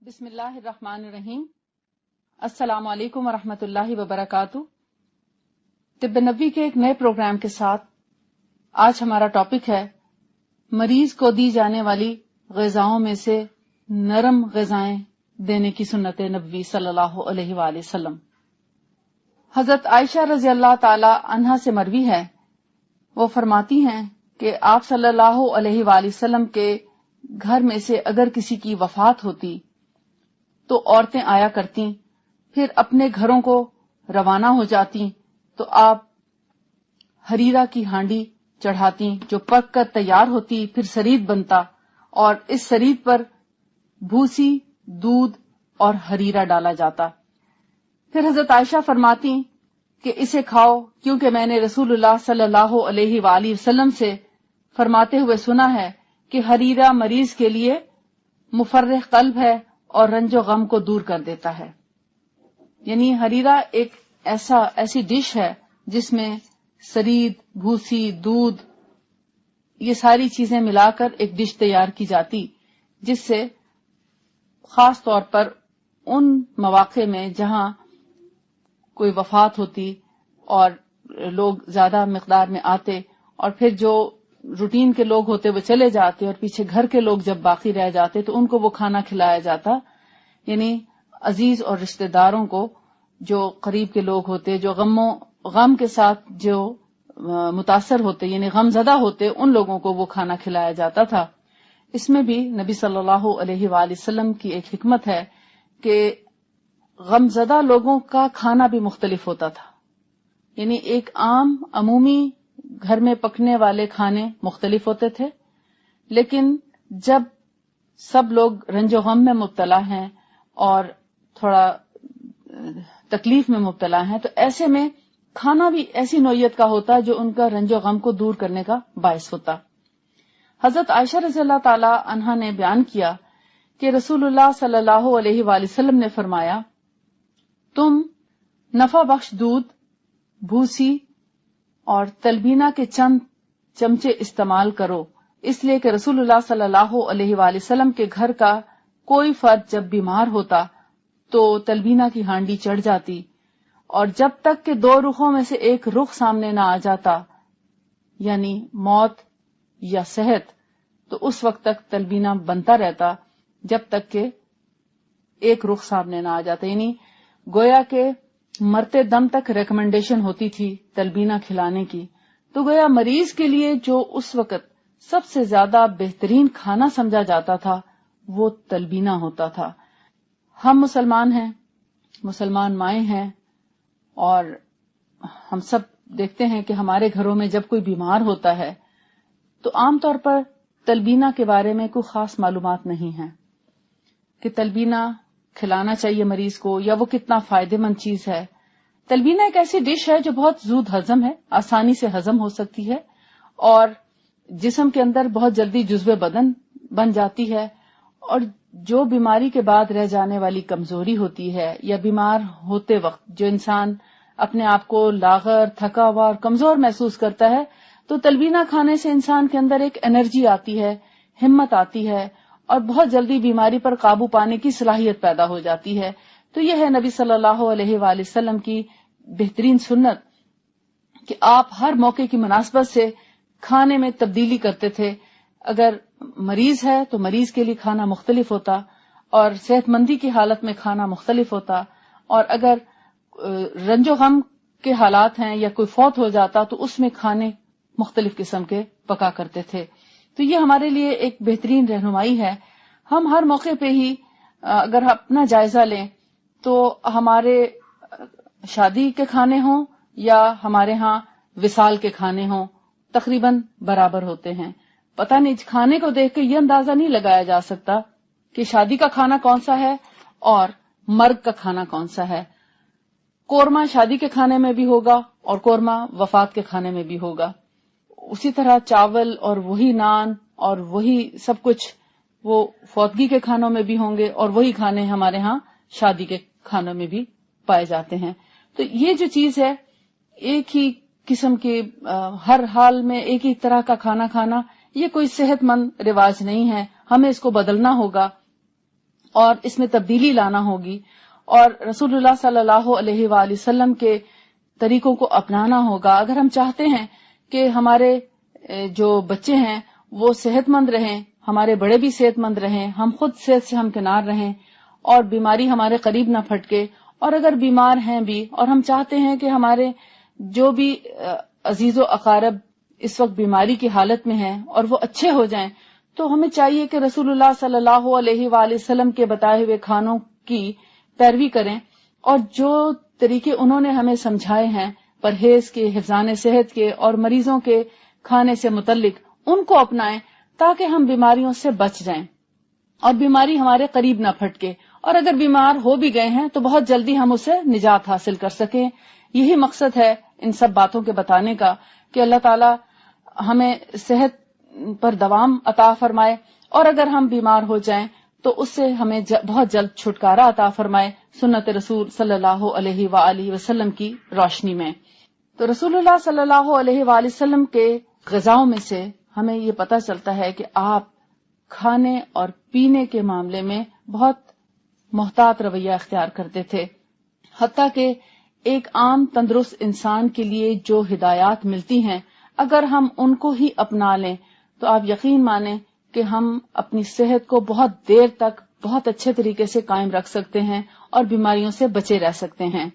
بسم اللہ الرحمن الرحیم۔ السلام علیکم ورحمۃ اللہ وبرکاتہ۔ طب نبوی کے ایک نئے پروگرام کے ساتھ آج ہمارا ٹاپک ہے مریض کو دی جانے والی غذاؤں میں سے نرم غذائیں دینے کی سنت نبوی صلی اللہ علیہ وآلہ وسلم۔ حضرت عائشہ رضی اللہ تعالی عنہا سے مروی ہے، وہ فرماتی ہیں کہ آپ صلی اللہ علیہ وآلہ وسلم کے گھر میں سے اگر کسی کی وفات ہوتی تو عورتیں آیا کرتیں، پھر اپنے گھروں کو روانہ ہو جاتی تو آپ حریرہ کی ہانڈی چڑھاتی جو پک کر تیار ہوتی، پھر سرید بنتا اور اس سرید پر بھوسی، دودھ اور حریرہ ڈالا جاتا۔ پھر حضرت عائشہ فرماتی کہ اسے کھاؤ، کیونکہ میں نے رسول اللہ صلی اللہ علیہ وآلہ وسلم سے فرماتے ہوئے سنا ہے کہ حریرہ مریض کے لیے مفرح قلب ہے اور رنج و غم کو دور کر دیتا ہے۔ یعنی حریرہ ایک ایسی ڈش ہے جس میں سرید، بھوسی، دودھ، یہ ساری چیزیں ملا کر ایک ڈش تیار کی جاتی، جس سے خاص طور پر ان مواقع میں جہاں کوئی وفات ہوتی اور لوگ زیادہ مقدار میں آتے اور پھر جو روٹین کے لوگ ہوتے وہ چلے جاتے اور پیچھے گھر کے لوگ جب باقی رہ جاتے تو ان کو وہ کھانا کھلایا جاتا۔ یعنی عزیز اور رشتہ داروں کو، جو قریب کے لوگ ہوتے، جو غم کے ساتھ جو متاثر ہوتے، یعنی غم زدہ ہوتے، ان لوگوں کو وہ کھانا کھلایا جاتا تھا۔ اس میں بھی نبی صلی اللہ علیہ وآلہ وسلم کی ایک حکمت ہے کہ غم زدہ لوگوں کا کھانا بھی مختلف ہوتا تھا۔ یعنی ایک عمومی گھر میں پکنے والے کھانے مختلف ہوتے تھے، لیکن جب سب لوگ رنج و غم میں مبتلا ہیں اور تھوڑا تکلیف میں مبتلا ہیں تو ایسے میں کھانا بھی ایسی نوعیت کا ہوتا جو ان کا رنج و غم کو دور کرنے کا باعث ہوتا۔ حضرت عائشہ رضی اللہ تعالی عنہا نے بیان کیا کہ رسول اللہ صلی اللہ علیہ وآلہ وسلم نے فرمایا، تم نفع بخش دودھ، بھوسی اور تلبینہ کے چند چمچے استعمال کرو، اس لیے کہ رسول اللہ صلی اللہ علیہ وآلہ وسلم کے گھر کا کوئی فرد جب بیمار ہوتا تو تلبینہ کی ہانڈی چڑھ جاتی، اور جب تک کہ دو رخوں میں سے ایک رخ سامنے نہ آ جاتا، یعنی موت یا صحت، تو اس وقت تک تلبینہ بنتا رہتا جب تک کہ ایک رخ سامنے نہ آ جاتا۔ یعنی گویا کہ مرتے دم تک ریکمنڈیشن ہوتی تھی تلبینہ کھلانے کی۔ تو گویا مریض کے لیے جو اس وقت سب سے زیادہ بہترین کھانا سمجھا جاتا تھا وہ تلبینہ ہوتا تھا۔ ہم مسلمان ہیں، مسلمان مائیں ہیں، اور ہم سب دیکھتے ہیں کہ ہمارے گھروں میں جب کوئی بیمار ہوتا ہے تو عام طور پر تلبینہ کے بارے میں کوئی خاص معلومات نہیں ہے کہ تلبینہ کھلانا چاہیے مریض کو یا وہ کتنا فائدہ مند چیز ہے۔ تلبینہ ایک ایسی ڈش ہے جو بہت زود ہضم ہے، آسانی سے ہضم ہو سکتی ہے اور جسم کے اندر بہت جلدی جزو بدن بن جاتی ہے، اور جو بیماری کے بعد رہ جانے والی کمزوری ہوتی ہے یا بیمار ہوتے وقت جو انسان اپنے آپ کو لاغر، تھکا ہوا اور کمزور محسوس کرتا ہے، تو تلبینہ کھانے سے انسان کے اندر ایک انرجی آتی ہے، ہمت آتی ہے اور بہت جلدی بیماری پر قابو پانے کی صلاحیت پیدا ہو جاتی ہے۔ تو یہ ہے نبی صلی اللہ علیہ وآلہ وسلم کی بہترین سنت کہ آپ ہر موقع کی مناسبت سے کھانے میں تبدیلی کرتے تھے۔ اگر مریض ہے تو مریض کے لیے کھانا مختلف ہوتا اور صحت مندی کی حالت میں کھانا مختلف ہوتا، اور اگر رنج و غم کے حالات ہیں یا کوئی فوت ہو جاتا تو اس میں کھانے مختلف قسم کے پکا کرتے تھے۔ تو یہ ہمارے لیے ایک بہترین رہنمائی ہے۔ ہم ہر موقع پہ ہی اگر اپنا جائزہ لیں تو ہمارے شادی کے کھانے ہوں یا ہمارے ہاں وصال کے کھانے ہوں تقریباً برابر ہوتے ہیں۔ پتہ نہیں، کھانے کو دیکھ کے یہ اندازہ نہیں لگایا جا سکتا کہ شادی کا کھانا کون سا ہے اور مرگ کا کھانا کون سا ہے۔ قورمہ شادی کے کھانے میں بھی ہوگا اور قورمہ وفات کے کھانے میں بھی ہوگا، اسی طرح چاول اور وہی نان اور وہی سب کچھ وہ فوتگی کے کھانوں میں بھی ہوں گے، اور وہی کھانے ہمارے ہاں شادی کے کھانوں میں بھی پائے جاتے ہیں۔ تو یہ جو چیز ہے، ایک ہی قسم کے ہر حال میں ایک ہی طرح کا کھانا کھانا، یہ کوئی صحت مند رواج نہیں ہے، ہمیں اس کو بدلنا ہوگا۔ اور اس میں تبدیلی لانا ہوگی، اور رسول اللہ صلی اللہ علیہ وآلہ وسلم کے طریقوں کو اپنانا ہوگا۔ اگر ہم چاہتے ہیں کہ ہمارے جو بچے ہیں وہ صحت مند رہیں، ہمارے بڑے بھی صحت مند رہیں، ہم خود صحت سے ہمکنار رہیں اور بیماری ہمارے قریب نہ پھٹکے، اور اگر بیمار ہیں بھی اور ہم چاہتے ہیں کہ ہمارے جو بھی عزیز و اقارب اس وقت بیماری کی حالت میں ہیں اور وہ اچھے ہو جائیں، تو ہمیں چاہیے کہ رسول اللہ صلی اللہ علیہ وآلہ وسلم کے بتائے ہوئے کھانوں کی پیروی کریں، اور جو طریقے انہوں نے ہمیں سمجھائے ہیں پرہیز کے، حفظان صحت کے اور مریضوں کے کھانے سے متعلق، ان کو اپنائیں تاکہ ہم بیماریوں سے بچ جائیں اور بیماری ہمارے قریب نہ پھٹکے، اور اگر بیمار ہو بھی گئے ہیں تو بہت جلدی ہم اسے نجات حاصل کر سکیں۔ یہی مقصد ہے ان سب باتوں کے بتانے کا کہ اللہ تعالی ہمیں صحت پر دوام عطا فرمائے، اور اگر ہم بیمار ہو جائیں تو اس سے ہمیں بہت جلد چھٹکارا عطا فرمائے سنت رسول صلی اللہ علیہ وآلہ وسلم کی روشنی میں۔ تو رسول اللہ صلی اللہ علیہ وآلہ وسلم کے غذاؤں میں سے ہمیں یہ پتہ چلتا ہے کہ آپ کھانے اور پینے کے معاملے میں بہت محتاط رویہ اختیار کرتے تھے، حتیٰ کہ ایک عام تندرست انسان کے لیے جو ہدایات ملتی ہیں اگر ہم ان کو ہی اپنا لیں تو آپ یقین مانیں کہ ہم اپنی صحت کو بہت دیر تک بہت اچھے طریقے سے قائم رکھ سکتے ہیں اور بیماریوں سے بچے رہ سکتے ہیں۔